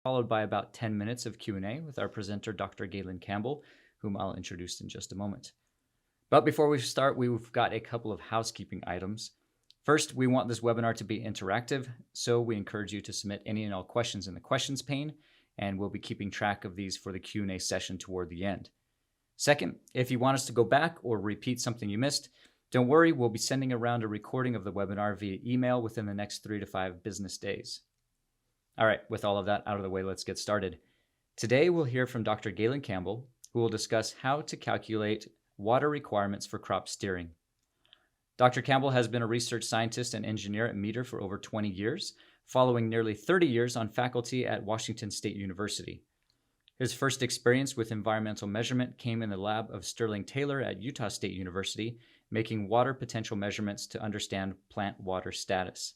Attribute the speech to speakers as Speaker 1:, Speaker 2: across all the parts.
Speaker 1: followed by about 10 minutes of Q&A with our presenter, Dr. Gaylon Campbell, whom I'll introduce in just a moment. But before we start, we've got a couple of housekeeping items. First, we want this webinar to be interactive, so we encourage you to submit any and all questions in the questions pane, and we'll be keeping track of these for the Q&A session toward the end. Second, if you want us to go back or repeat something you missed, don't worry, we'll be sending around a recording of the webinar via email within the next 3 to 5 business days. All right, with all of that out of the way, let's get started. Today, we'll hear from Dr. Gaylon Campbell, who will discuss how to calculate water requirements for crop steering. Dr. Campbell has been a research scientist and engineer at Meter for over 20 years, following nearly 30 years on faculty at Washington State University. His first experience with environmental measurement came in the lab of Sterling Taylor at Utah State University, making water potential measurements to understand plant water status.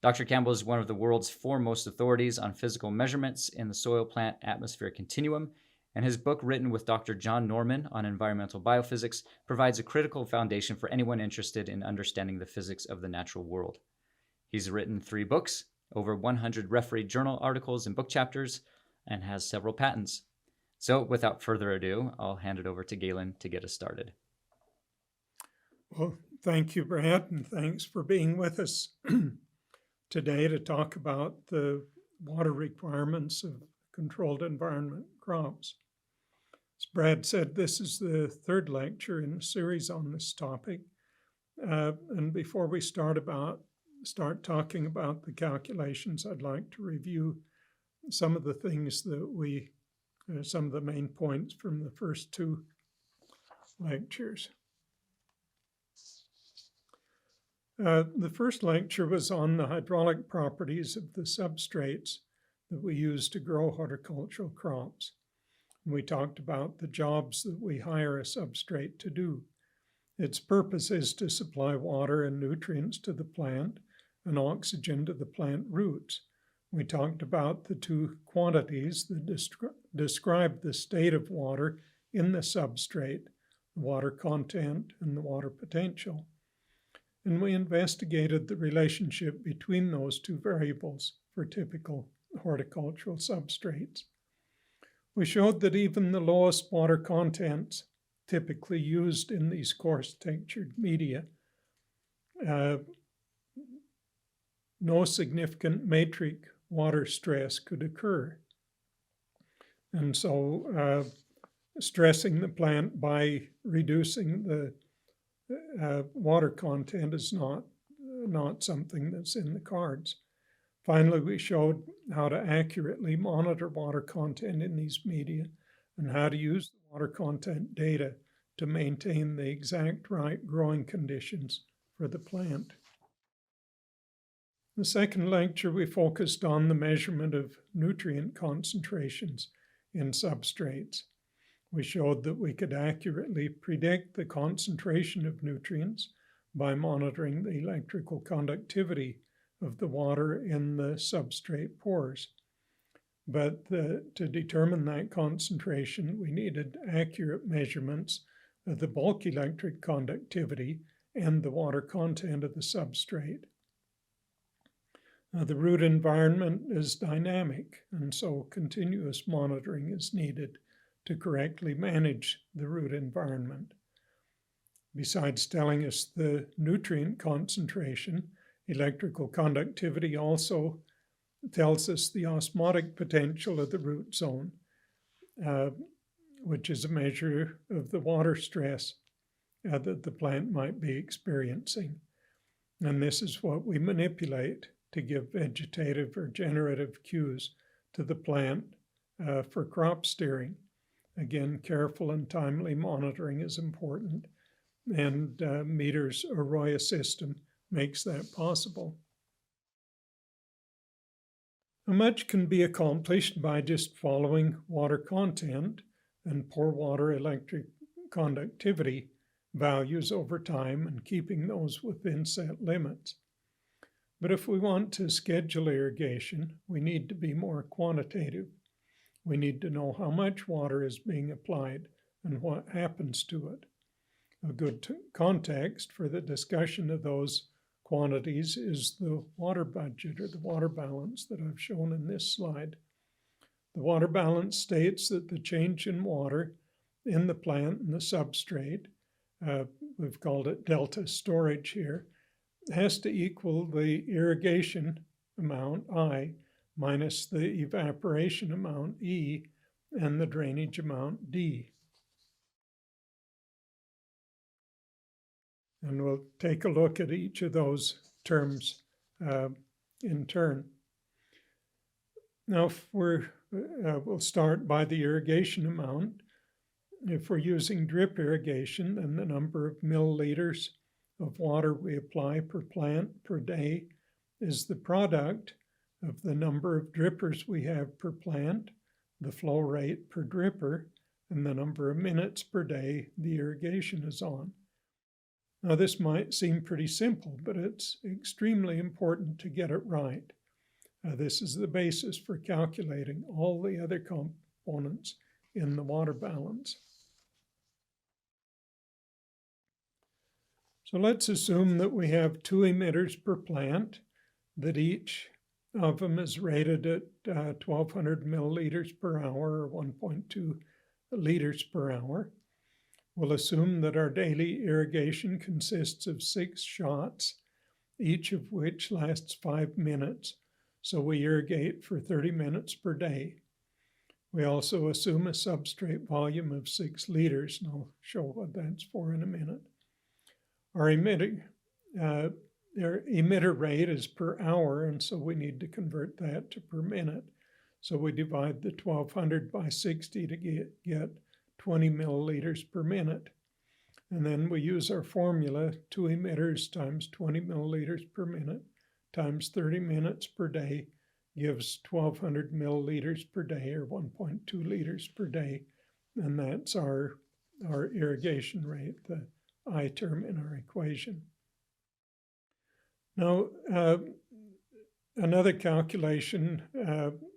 Speaker 1: Dr. Campbell is one of the world's foremost authorities on physical measurements in the soil-plant atmosphere continuum, and his book, written with Dr. John Norman on environmental biophysics, provides a critical foundation for anyone interested in understanding the physics of the natural world. He's written 3 books, over 100 refereed journal articles and book chapters, and has several patents. So without further ado, I'll hand it over to Gaylon to get us started.
Speaker 2: Well, thank you, Brad, and thanks for being with us today to talk about the water requirements of controlled environment crops. As Brad said, this is the 3rd lecture in a series on this topic. And before we start talking about the calculations, I'd like to review some of the things that some of the main points from the first 2 lectures. The first lecture was on the hydraulic properties of the substrates that we use to grow horticultural crops. We talked about the jobs that we hire a substrate to do. Its purpose is to supply water and nutrients to the plant and oxygen to the plant roots. We talked about the 2 quantities that describe the state of water in the substrate, the water content and the water potential. And we investigated the relationship between those 2 variables for typical horticultural substrates. We showed that even the lowest water contents typically used in these coarse textured media, no significant matrix water stress could occur. And so stressing the plant by reducing the water content is not something that's in the cards. Finally, we showed how to accurately monitor water content in these media and how to use the water content data to maintain the exact right growing conditions for the plant. In the second lecture, we focused on the measurement of nutrient concentrations in substrates. We showed that we could accurately predict the concentration of nutrients by monitoring the electrical conductivity of the water in the substrate pores. But to determine that concentration, we needed accurate measurements of the bulk electric conductivity and the water content of the substrate. The root environment is dynamic, and so continuous monitoring is needed to correctly manage the root environment. Besides telling us the nutrient concentration, electrical conductivity also tells us the osmotic potential of the root zone, which is a measure of the water stress that the plant might be experiencing. And this is what we manipulate to give vegetative or generative cues to the plant for crop steering. Again, careful and timely monitoring is important, and Meter's AROYA system makes that possible. Much can be accomplished by just following water content and pore water electric conductivity values over time and keeping those within set limits. But if we want to schedule irrigation, we need to be more quantitative. We need to know how much water is being applied and what happens to it. A good context for the discussion of those quantities is the water budget or the water balance that I've shown in this slide. The water balance states that the change in water in the plant and the substrate, we've called it delta storage here, has to equal the irrigation amount, I, minus the evaporation amount, E, and the drainage amount, D. And we'll take a look at each of those terms in turn. Now, if we'll start by the irrigation amount. If we're using drip irrigation, then the number of milliliters of water we apply per plant per day is the product of the number of drippers we have per plant, the flow rate per dripper, and the number of minutes per day the irrigation is on. Now, this might seem pretty simple, but it's extremely important to get it right. This is the basis for calculating all the other components in the water balance. So let's assume that we have 2 emitters per plant, that each of them is rated at 1,200 milliliters per hour, or 1.2 liters per hour. We'll assume that our daily irrigation consists of 6 shots, each of which lasts 5 minutes. So we irrigate for 30 minutes per day. We also assume a substrate volume of 6 liters, and I'll show what that's for in a minute. Our emitter rate is per hour, and so we need to convert that to per minute. So we divide the 1,200 by 60 to get 20 milliliters per minute. And then we use our formula, 2 emitters times 20 milliliters per minute times 30 minutes per day gives 1,200 milliliters per day, or 1.2 liters per day. And that's our irrigation rate, the I term in our equation. Now, another calculation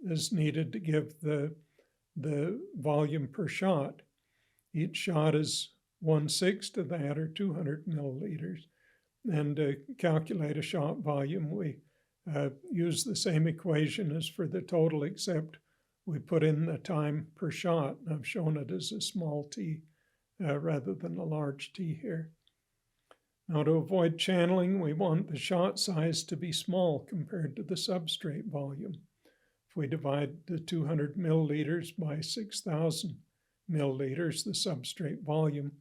Speaker 2: is needed to give the volume per shot. Each shot is 1/6 of that, or 200 milliliters. And to calculate a shot volume, we use the same equation as for the total, except we put in the time per shot. I've shown it as a small t rather than a large T here. Now, to avoid channeling, we want the shot size to be small compared to the substrate volume. If we divide the 200 milliliters by 6,000 milliliters, the substrate volume,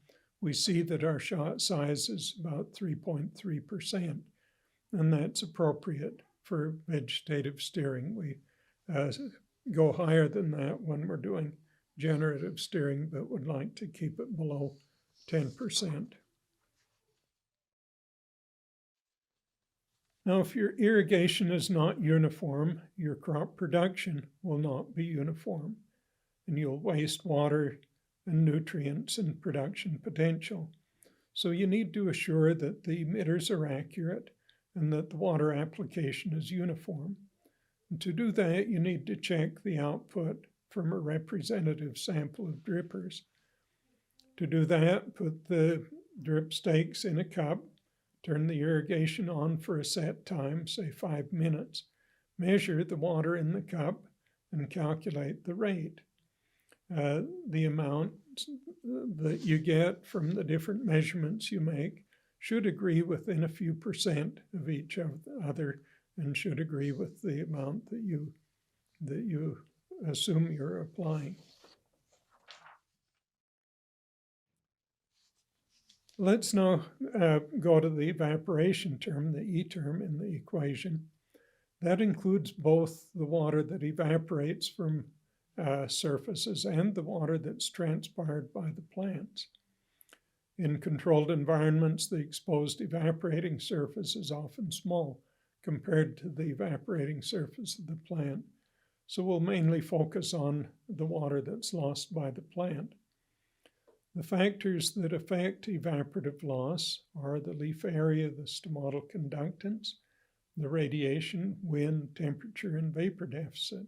Speaker 2: we see that our shot size is about 3.3%, and that's appropriate for vegetative steering. We go higher than that when we're doing generative steering, but would like to keep it below 10%. Now, if your irrigation is not uniform, your crop production will not be uniform, and you'll waste water and nutrients and production potential. So you need to assure that the emitters are accurate and that the water application is uniform. And to do that, you need to check the output from a representative sample of drippers. To do that, put the drip stakes in a cup, turn the irrigation on for a set time, say 5 minutes, measure the water in the cup, and calculate the rate. The amount that you get from the different measurements you make should agree within a few percent of each other, and should agree with the amount that you assume you're applying. Let's now go to the evaporation term, the E term in the equation. That includes both the water that evaporates from surfaces and the water that's transpired by the plants. In controlled environments, the exposed evaporating surface is often small compared to the evaporating surface of the plant. So we'll mainly focus on the water that's lost by the plant. The factors that affect evaporative loss are the leaf area, the stomatal conductance, the radiation, wind, temperature, and vapor deficit.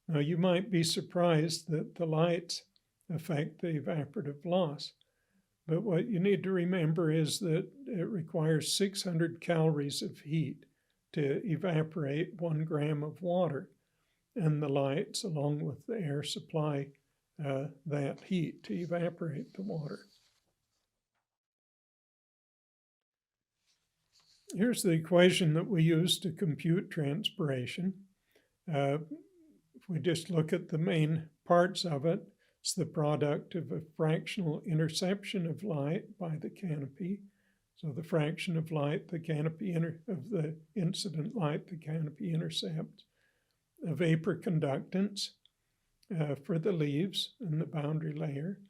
Speaker 2: Now, you might be surprised that the lights affect the evaporative loss, but what you need to remember is that it requires 600 calories of heat to evaporate 1 gram of water. and the lights, along with the air, supply that heat to evaporate the water. Here's the equation that we use to compute transpiration. If we just look at the main parts of it, it's the product of a fractional interception of light by the canopy. So the fraction of light the canopy of the incident light the canopy intercepts, a vapor conductance for the leaves and the boundary layer,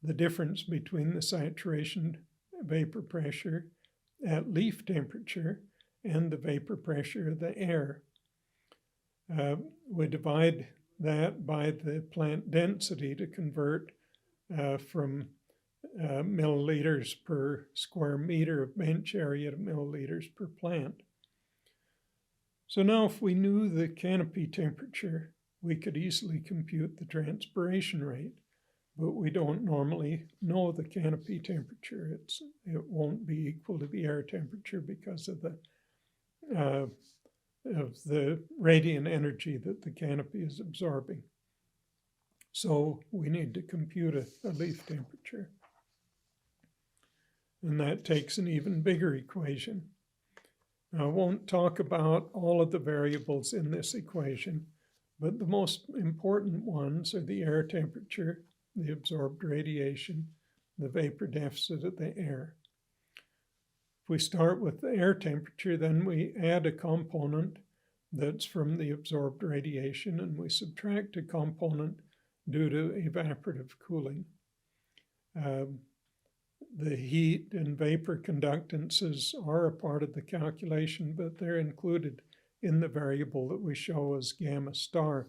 Speaker 2: the difference between the saturation vapor pressure at leaf temperature and the vapor pressure of the air. We divide that by the plant density to convert from milliliters per square meter of bench area to milliliters per plant. So now if we knew the canopy temperature, we could easily compute the transpiration rate, but we don't normally know the canopy temperature. It won't be equal to the air temperature because of the radiant energy that the canopy is absorbing. So we need to compute a leaf temperature. And that takes an even bigger equation. Now, I won't talk about all of the variables in this equation, but the most important ones are the air temperature, the absorbed radiation, the vapor deficit of the air. If we start with the air temperature, then we add a component that's from the absorbed radiation, and we subtract a component due to evaporative cooling. The heat and vapor conductances are a part of the calculation, but they're included in the variable that we show as gamma star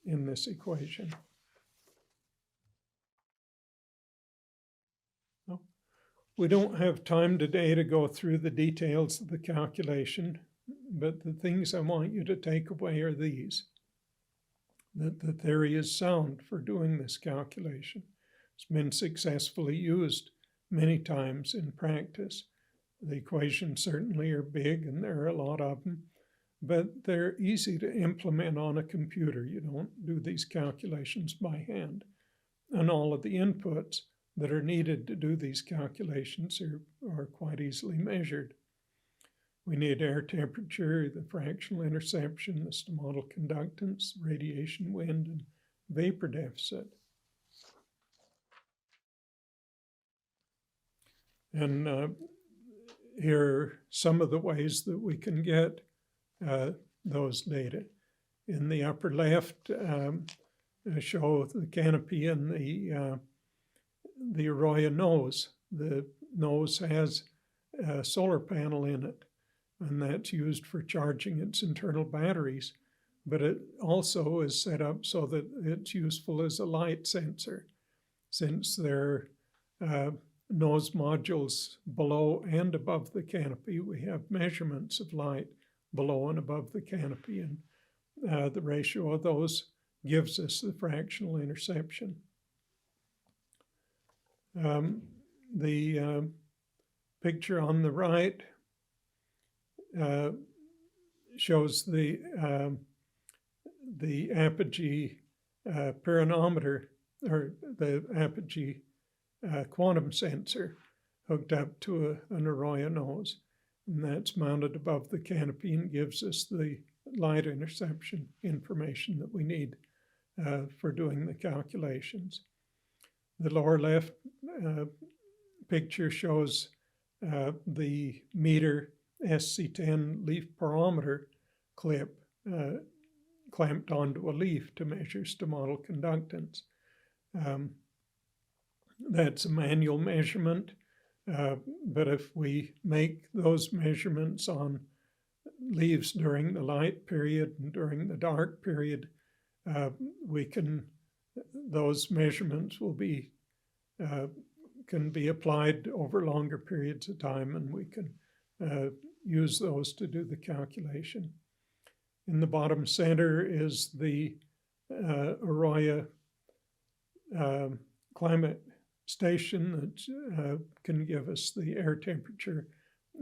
Speaker 2: in this equation. We don't have time today to go through the details of the calculation, but the things I want you to take away are these: that the theory is sound for doing this calculation. It's been successfully used many times in practice. The equations certainly are big, and there are a lot of them, but they're easy to implement on a computer. You don't do these calculations by hand. And all of the inputs that are needed to do these calculations are quite easily measured. We need air temperature, the fractional interception, the stomatal conductance, radiation, wind, and vapor deficit. And here are some of the ways that we can get those data. In the upper left, show the canopy and the AROYA nose. The nose has a solar panel in it, and that's used for charging its internal batteries, but it also is set up so that it's useful as a light sensor, since there are nose modules below and above the canopy. We have measurements of light below and above the canopy, and the ratio of those gives us the fractional interception. The picture on the right shows the apogee pyranometer, or the apogee quantum sensor hooked up to an AROYA nose, and that's mounted above the canopy and gives us the light interception information that we need for doing the calculations. The lower left picture shows the meter SC10 leaf barometer clip clamped onto a leaf to measure stomatal conductance. That's a manual measurement, but if we make those measurements on leaves during the light period and during the dark period, those measurements will be can be applied over longer periods of time, and we can use those to do the calculation. In the bottom center is the AROYA climate station that can give us the air temperature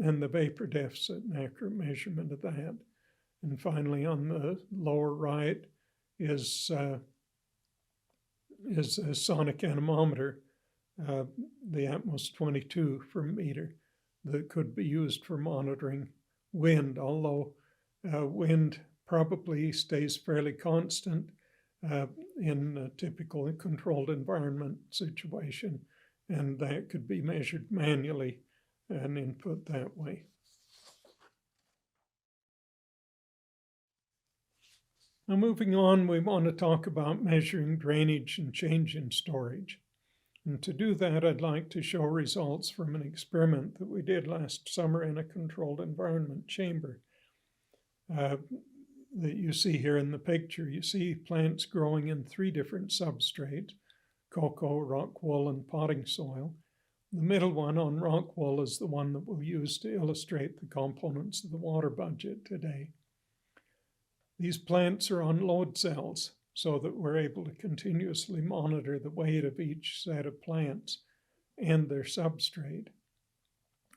Speaker 2: and the vapor deficit and accurate measurement of that. And finally, on the lower right, is a sonic anemometer, the Atmos 22 per meter, that could be used for monitoring wind, although wind probably stays fairly constant in a typical controlled environment situation, and that could be measured manually and input that way. Now moving on, we want to talk about measuring drainage and change in storage. And to do that, I'd like to show results from an experiment that we did last summer in a controlled environment chamber that you see here in the picture. You see plants growing in 3 different substrates: cocoa, rock wool, and potting soil. The middle one on rock wool is the one that we'll use to illustrate the components of the water budget today. These plants are on load cells, so that we're able to continuously monitor the weight of each set of plants and their substrate.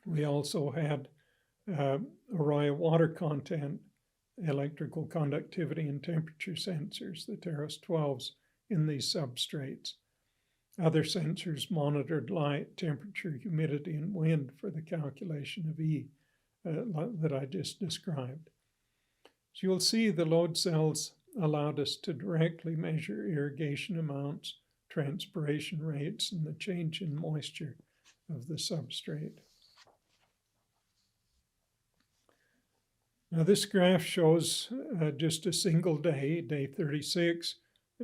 Speaker 2: We also had AROYA water content, electrical conductivity, and temperature sensors, the Terras 12s, in these substrates. Other sensors monitored light, temperature, humidity, and wind for the calculation of E that I just described. So you'll see the load cells allowed us to directly measure irrigation amounts, transpiration rates, and the change in moisture of the substrate. Now this graph shows just a single day, day 36,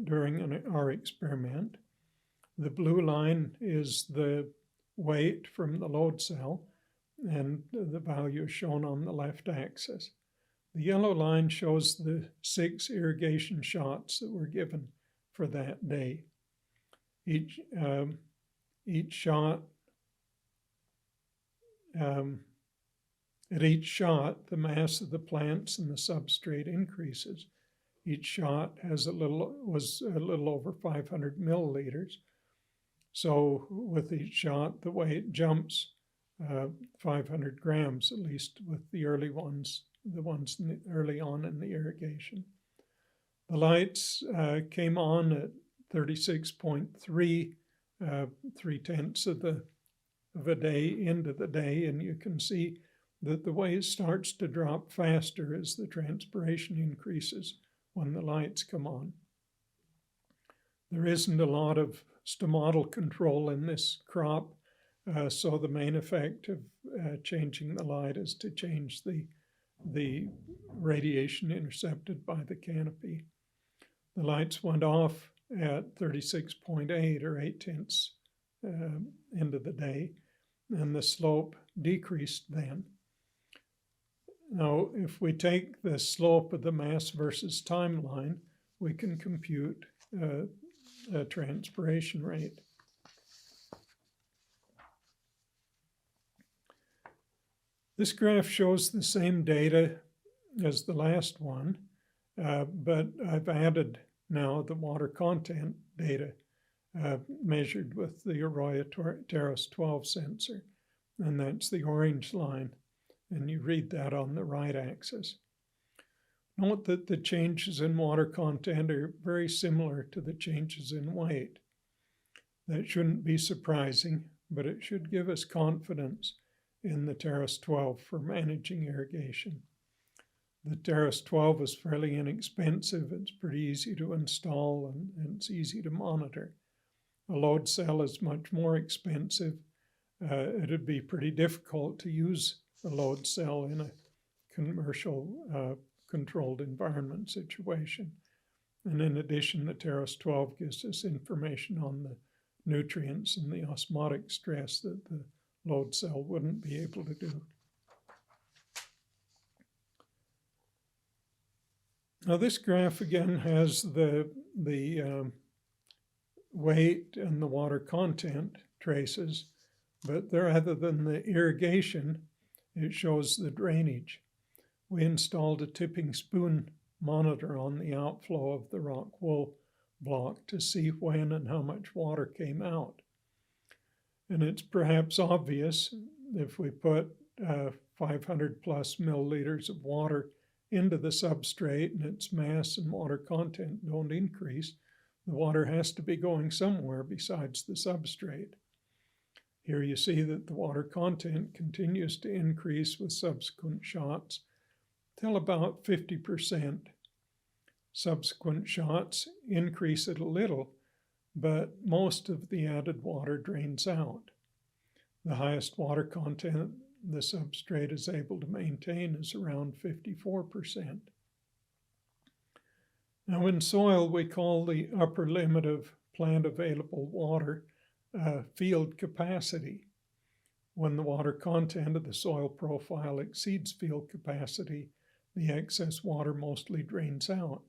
Speaker 2: during our experiment. The blue line is the weight from the load cell, and the value is shown on the left axis. The yellow line shows the 6 irrigation shots that were given for that day. Each shot, at each shot, the mass of the plants and the substrate increases. Each shot was a little over 500 milliliters. So with each shot, the weight jumps 500 grams, at least with the early ones, the ones early on in the irrigation. The lights came on at 36.3, 3/10 of a day into the day, and you can see that the weight starts to drop faster as the transpiration increases when the lights come on. There isn't a lot of stomatal control in this crop, so the main effect of changing the light is to change the radiation intercepted by the canopy. The lights went off at 36.8 or 8/10 into the day, and the slope decreased then. Now, if we take the slope of the mass versus time line, we can compute a transpiration rate. This graph shows the same data as the last one, but I've added now the water content data measured with the AROYA Terras 12 sensor, and that's the orange line, and you read that on the right axis. Note that the changes in water content are very similar to the changes in weight. That shouldn't be surprising, but it should give us confidence in the Terras 12 for managing irrigation. The Terras 12 is fairly inexpensive. It's pretty easy to install, and it's easy to monitor. A load cell is much more expensive. It'd be pretty difficult to use a load cell in a commercial controlled environment situation. And in addition, the Terras 12 gives us information on the nutrients and the osmotic stress that the load cell wouldn't be able to do. Now this graph again has the weight and the water content traces, but rather than the irrigation, it shows the drainage. We installed a tipping spoon monitor on the outflow of the rock wool block to see when and how much water came out. And it's perhaps obvious if we put 500 plus milliliters of water into the substrate and its mass and water content don't increase, the water has to be going somewhere besides the substrate. Here you see that the water content continues to increase with subsequent shots till about 50%. Subsequent shots increase it a little, but most of the added water drains out. The highest water content the substrate is able to maintain is around 54%. Now in soil, we call the upper limit of plant available water field capacity. When the water content of the soil profile exceeds field capacity, the excess water mostly drains out.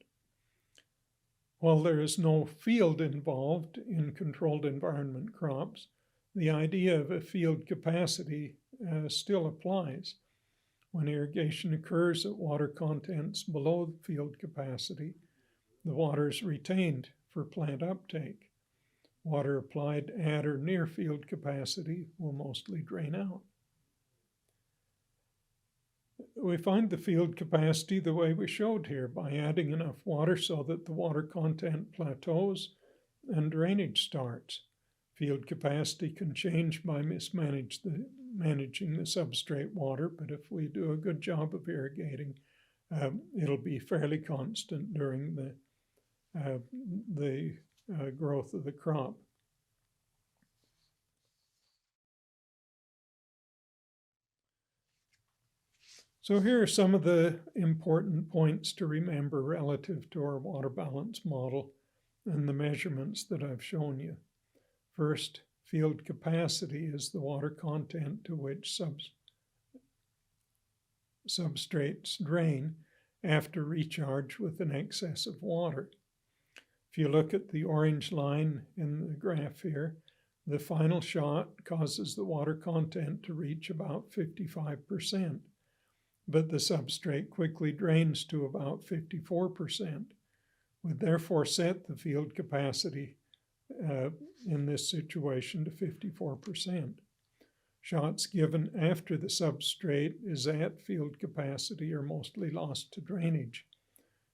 Speaker 2: While there is no field involved in controlled environment crops, the idea of a field capacity still applies. When irrigation occurs at water contents below field capacity, the water is retained for plant uptake. Water applied at or near field capacity will mostly drain out. We find the field capacity the way we showed here, by adding enough water so that the water content plateaus and drainage starts. Field capacity can change by managing the substrate water, but if we do a good job of irrigating, it'll be fairly constant during the growth of the crop. So here are some of the important points to remember relative to our water balance model and the measurements that I've shown you. First, field capacity is the water content to which substrates drain after recharge with an excess of water. If you look at the orange line in the graph here, the final shot causes the water content to reach about 55%, but the substrate quickly drains to about 54%. We therefore set the field capacity in this situation to 54%. Shots given after the substrate is at field capacity are mostly lost to drainage.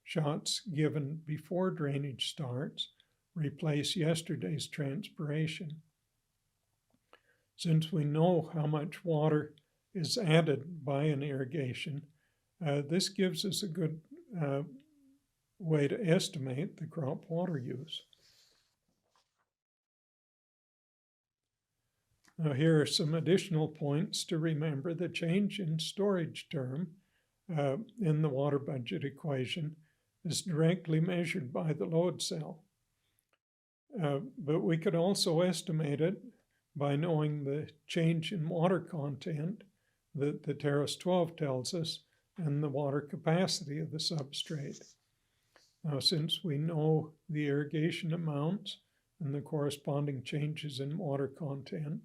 Speaker 2: Shots given before drainage starts replace yesterday's transpiration. Since we know how much water is added by an irrigation, this gives us a good way to estimate the crop water use. Now here are some additional points to remember. The change in storage term in the water budget equation is directly measured by the load cell. But we could also estimate it by knowing the change in water content that the Terrace 12 tells us and the water capacity of the substrate. Now, since we know the irrigation amounts and the corresponding changes in water content,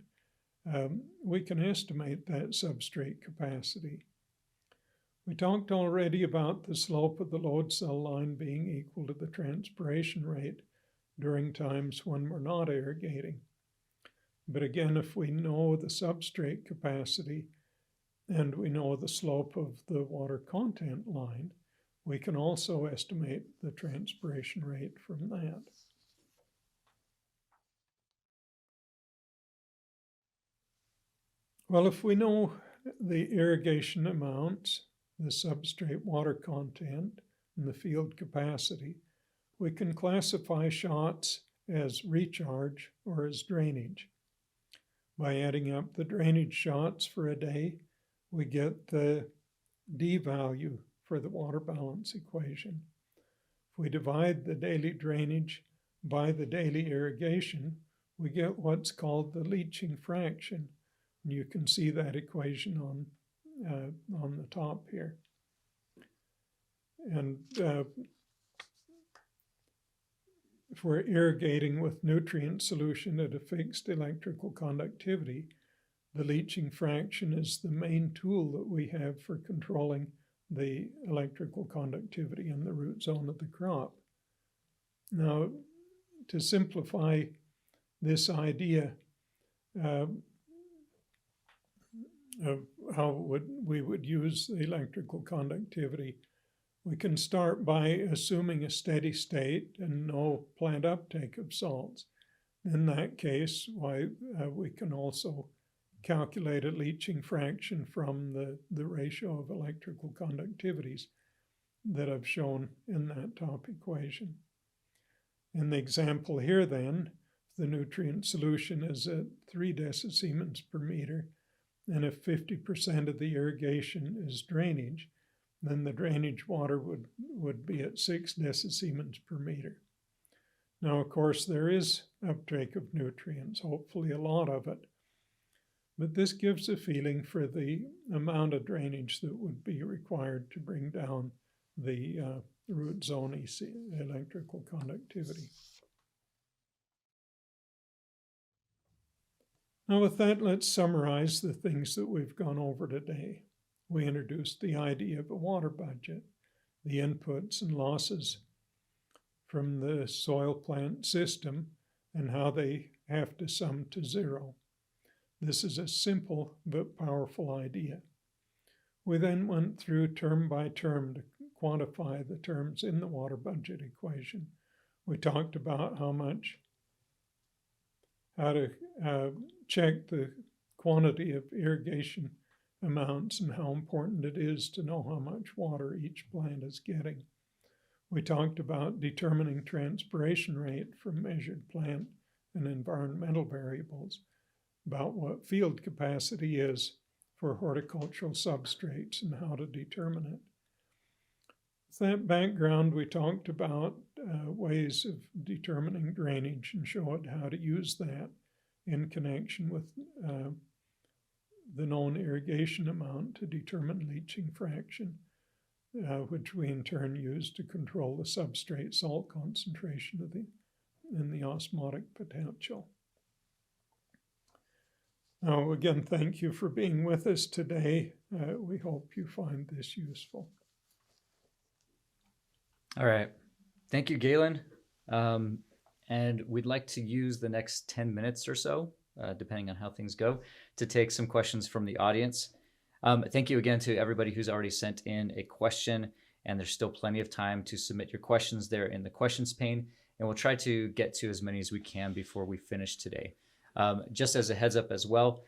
Speaker 2: we can estimate that substrate capacity. We talked already about the slope of the load cell line being equal to the transpiration rate during times when we're not irrigating. But again, if we know the substrate capacity and we know the slope of the water content line, we can also estimate the transpiration rate from that. Well, if we know the irrigation amounts, the substrate water content, and the field capacity, we can classify shots as recharge or as drainage. By adding up the drainage shots for a day, we get the D value for the water balance equation. If we divide the daily drainage by the daily irrigation, we get what's called the leaching fraction. And you can see that equation on the top here. And if we're irrigating with nutrient solution at a fixed electrical conductivity, the leaching fraction is the main tool that we have for controlling the electrical conductivity in the root zone of the crop. Now, to simplify this idea of how we would use the electrical conductivity, We can start by assuming a steady state and no plant uptake of salts. In that case, we can also calculate a leaching fraction from the ratio of electrical conductivities that I've shown in that top equation. In the example here then, the nutrient solution is at 3 decisiemens per meter, and if 50% of the irrigation is drainage, then the drainage water would be at 6 decisiemens per meter. Now, of course, there is uptake of nutrients, hopefully a lot of it, but this gives a feeling for the amount of drainage that would be required to bring down the root zone EC, electrical conductivity. Now with that, let's summarize the things that we've gone over today. We introduced the idea of a water budget, the inputs and losses from the soil plant system and how they have to sum to zero. This is a simple but powerful idea. We then went through term by term to quantify the terms in the water budget equation. We talked about how to check the quantity of irrigation amounts and how important it is to know how much water each plant is getting. We talked about determining transpiration rate from measured plant and environmental variables, about what field capacity is for horticultural substrates and how to determine it. With that background, we talked about ways of determining drainage and showed how to use that in connection with the known irrigation amount to determine leaching fraction, which we in turn use to control the substrate salt concentration in the osmotic potential. Now, again, thank you for being with us today. We hope you find this useful.
Speaker 1: All right. Thank you, Gaylon. And we'd like to use the next 10 minutes or so, depending on how things go, to take some questions from the audience. Thank you again to everybody who's already sent in a question, and there's still plenty of time to submit your questions there in the questions pane, and we'll try to get to as many as we can before we finish today. Just as a heads up as well,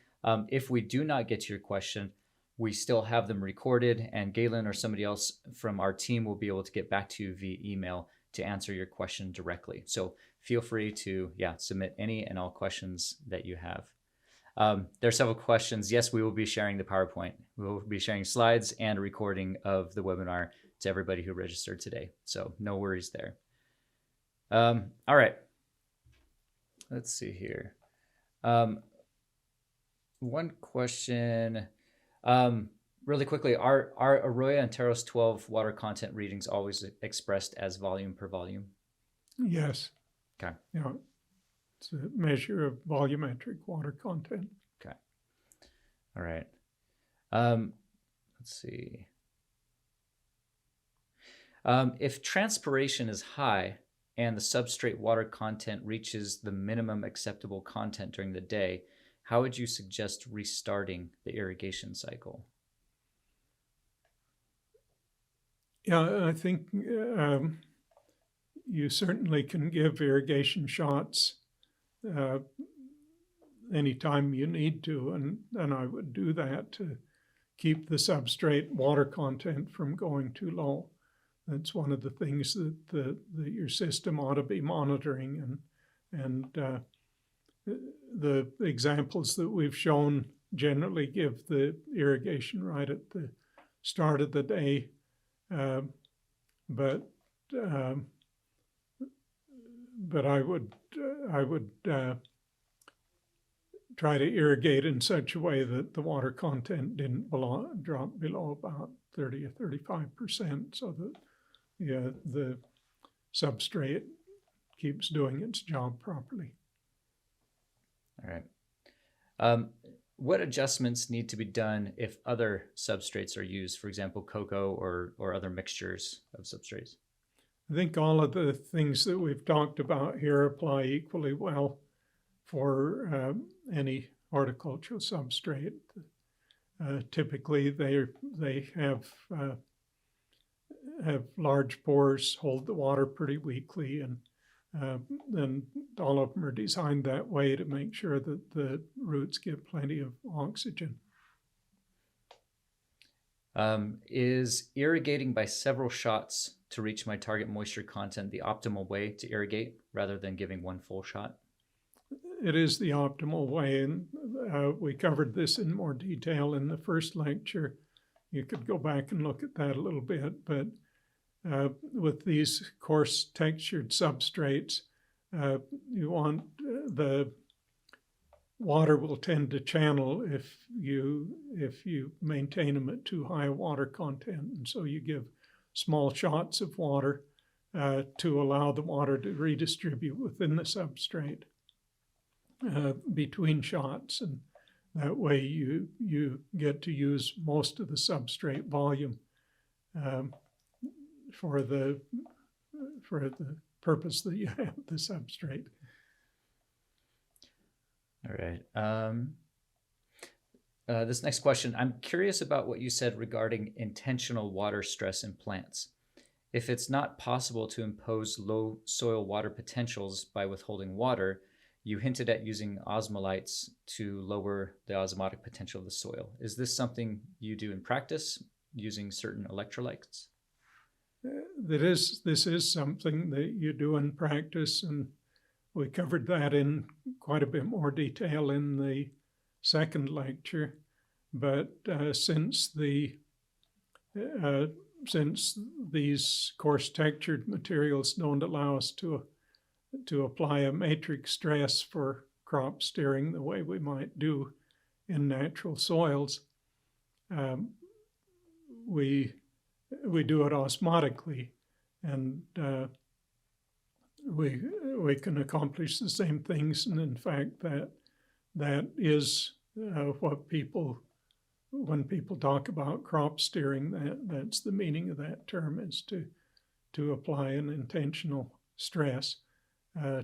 Speaker 1: if we do not get to your question, we still have them recorded, and Gaylon or somebody else from our team will be able to get back to you via email to answer your question directly. So feel free to submit any and all questions that you have. There are several questions. Yes, we will be sharing the PowerPoint. We will be sharing slides and a recording of the webinar to everybody who registered today. So no worries there. All right. Let's see here. One question, really quickly, are AROYA and Taros 12 water content readings always expressed as volume per volume?
Speaker 2: Yes.
Speaker 1: Okay.
Speaker 2: Yeah. It's a measure of volumetric water content.
Speaker 1: Okay. All right. Let's see. If transpiration is high and the substrate water content reaches the minimum acceptable content during the day, how would you suggest restarting the irrigation cycle?
Speaker 2: Yeah, I think you certainly can give irrigation shots anytime you need to, and I would do that to keep the substrate water content from going too low. That's one of the things that your system ought to be monitoring, and the examples that we've shown generally give the irrigation right at the start of the day, but I would try to irrigate in such a way that the water content didn't drop below about 30 or 35%, so that the substrate keeps doing its job properly.
Speaker 1: All right. What adjustments need to be done if other substrates are used, for example, cocoa or other mixtures of substrates?
Speaker 2: I think all of the things that we've talked about here apply equally well for any horticultural substrate. Typically, they have have large pores, hold the water pretty weakly, and all of them are designed that way to make sure that the roots get plenty of oxygen.
Speaker 1: Is irrigating by several shots to reach my target moisture content the optimal way to irrigate rather than giving one full shot?
Speaker 2: It is the optimal way, and we covered this in more detail in the first lecture. You could go back and look at that a little bit, but with these coarse textured substrates, you want the water will tend to channel if you maintain them at too high a water content, and so you give small shots of water to allow the water to redistribute within the substrate between shots, and that way you get to use most of the substrate volume for the purpose that you have the substrate.
Speaker 1: All right. This next question, I'm curious about what you said regarding intentional water stress in plants. If it's not possible to impose low soil water potentials by withholding water, you hinted at using osmolytes to lower the osmotic potential of the soil. Is this something you do in practice using certain electrolytes?
Speaker 2: This is something that you do in practice, and we covered that in quite a bit more detail in the second lecture. But since these coarse textured materials don't allow us to apply a matrix stress for crop steering the way we might do in natural soils, we do it osmotically, and we can accomplish the same things. And in fact, that is what when people talk about crop steering, that's the meaning of that term, is to apply an intentional stress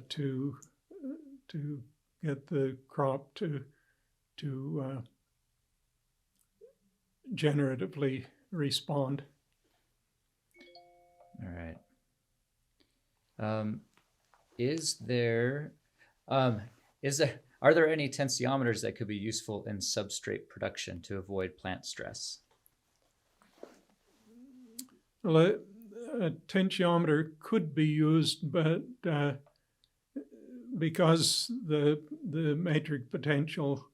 Speaker 2: to get the crop to generatively respond.
Speaker 1: All right. Are there any tensiometers that could be useful in substrate production to avoid plant stress?
Speaker 2: Well, a tensiometer could be used, but because the matrix potential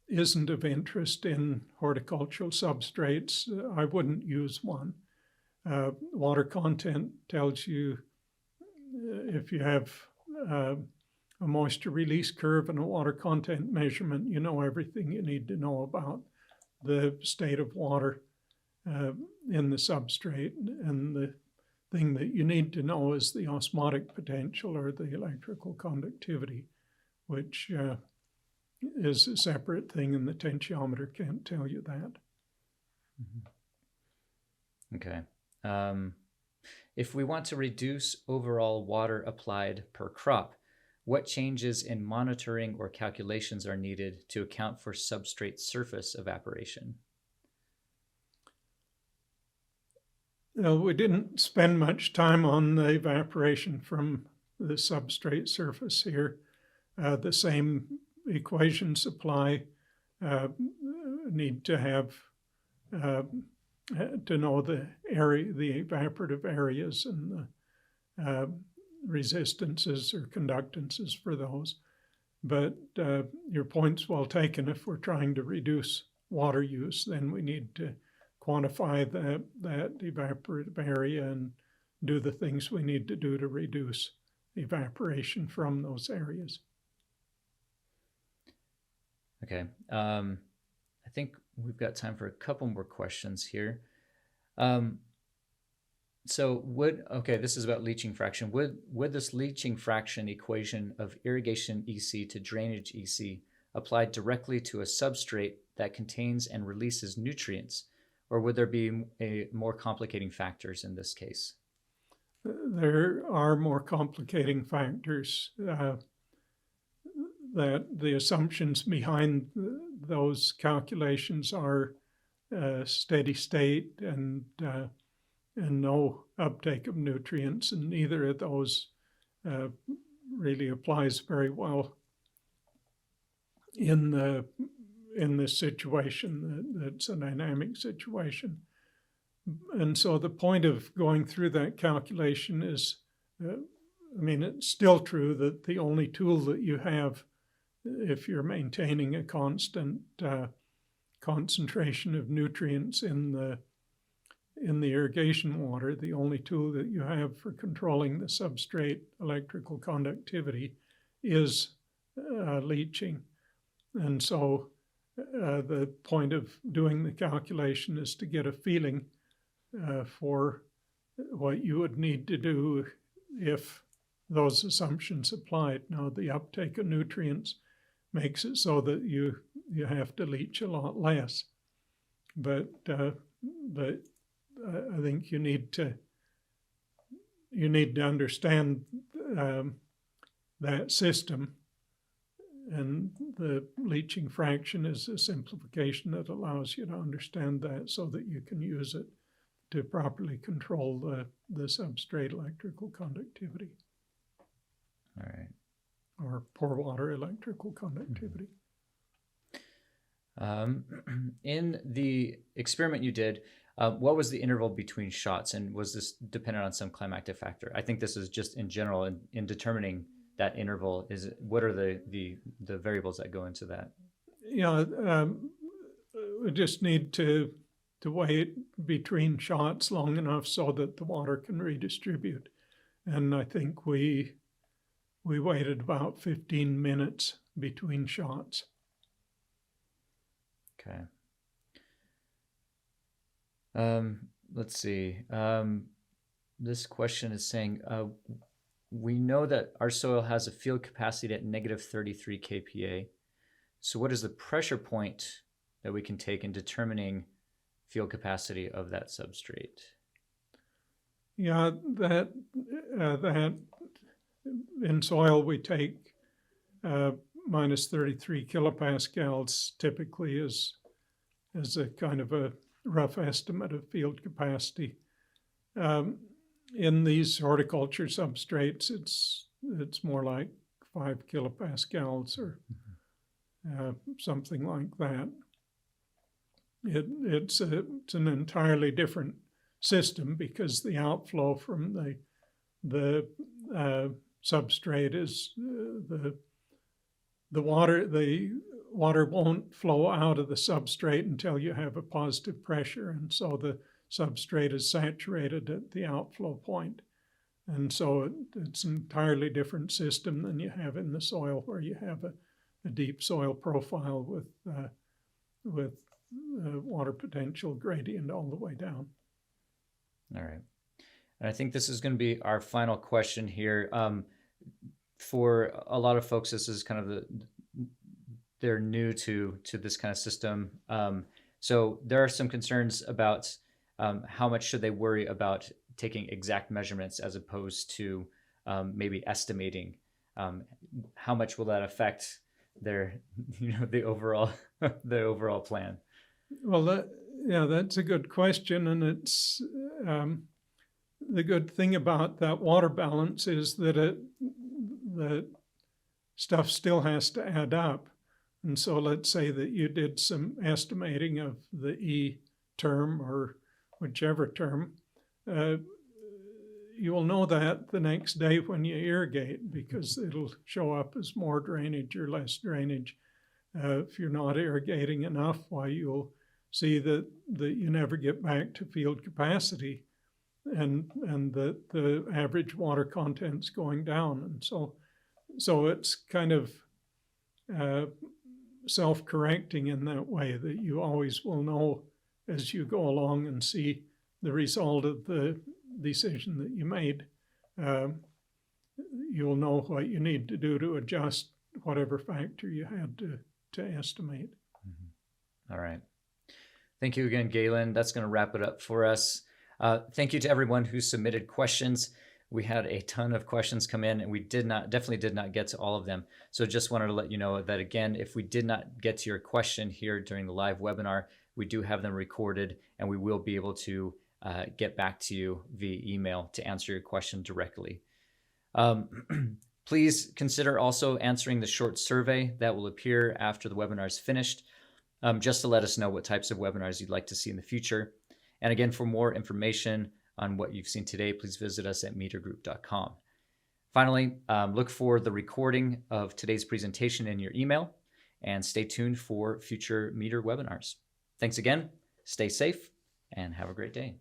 Speaker 2: isn't of interest in horticultural substrates, I wouldn't use one. Water content tells you if you have a moisture release curve and a water content measurement, you know everything you need to know about the state of water in the substrate. And the thing that you need to know is the osmotic potential or the electrical conductivity, which is a separate thing, and the tensiometer can't tell you that.
Speaker 1: Mm-hmm. Okay. If we want to reduce overall water applied per crop, what changes in monitoring or calculations are needed to account for substrate surface evaporation?
Speaker 2: Well, we didn't spend much time on the evaporation from the substrate surface here. The same equations apply. Need to have to know the area, the evaporative areas, and the resistances or conductances for those. But your point's well taken. If we're trying to reduce water use, then we need to quantify that evaporative area and do the things we need to do to reduce evaporation from those areas.
Speaker 1: Okay. I think we've got time for a couple more questions here. This is about leaching fraction. Would this leaching fraction equation of irrigation EC to drainage EC apply directly to a substrate that contains and releases nutrients, or would there be more complicating factors in this case?
Speaker 2: There are more complicating factors. That the assumptions behind those calculations are steady state and and no uptake of nutrients, and neither of those really applies very well in this situation. That's a dynamic situation. And so the point of going through that calculation is, it's still true that the only tool that you have, if you're maintaining a constant concentration of nutrients in the irrigation water, the only tool that you have for controlling the substrate electrical conductivity is leaching. And so the point of doing the calculation is to get a feeling for what you would need to do if those assumptions applied. Now, the uptake of nutrients makes it so that you have to leach a lot less, but I think you need to understand that system, and the leaching fraction is a simplification that allows you to understand that so that you can use it to properly control the substrate electrical conductivity.
Speaker 1: All right.
Speaker 2: Or pore water electrical conductivity.
Speaker 1: In the experiment you did, what was the interval between shots, and was this dependent on some climactic factor? I think this is just in general in determining that interval. What are the variables that go into that?
Speaker 2: Yeah, we just need to wait between shots long enough so that the water can redistribute. And I think we waited about 15 minutes between shots.
Speaker 1: Okay. Let's see. This question is saying, we know that our soil has a field capacity at -33 kPa. So what is the pressure point that we can take in determining field capacity of that substrate?
Speaker 2: Yeah, that in soil we take -33 kilopascals typically as a kind of a rough estimate of field capacity. In these horticulture substrates, it's more like 5 kilopascals or something like that. It's an entirely different system because the outflow from the substrate is the water won't flow out of the substrate until you have a positive pressure, and so the substrate is saturated at the outflow point. And so it's an entirely different system than you have in the soil, where you have a deep soil profile with water potential gradient all the way down.
Speaker 1: All right. And I think this is going to be our final question here. For a lot of folks, this is kind of they're new to this kind of system. So there are some concerns about how much should they worry about taking exact measurements as opposed to maybe estimating. How much will that affect their, the overall plan?
Speaker 2: Well, that's a good question, and it's the good thing about that water balance is that the stuff still has to add up. And so let's say that you did some estimating of the E term or whichever term, you will know that the next day when you irrigate, because it'll show up as more drainage or less drainage. If you're not irrigating enough, why, you'll see that you never get back to field capacity, and that the average water content's going down. And so it's kind of self-correcting in that way, that you always will know as you go along and see the result of the decision that you made. You'll know what you need to do to adjust whatever factor you had to estimate.
Speaker 1: Mm-hmm. All right. Thank you again, Gaylon. That's going to wrap it up for us. Thank you to everyone who submitted questions. We had a ton of questions come in, and we definitely did not get to all of them. So just wanted to let you know that, again, if we did not get to your question here during the live webinar, we do have them recorded, and we will be able to get back to you via email to answer your question directly. Please consider also answering the short survey that will appear after the webinar is finished, just to let us know what types of webinars you'd like to see in the future. And again, for more information on what you've seen today, please visit us at metergroup.com. Finally, look for the recording of today's presentation in your email, and stay tuned for future meter webinars. Thanks again, stay safe, and have a great day.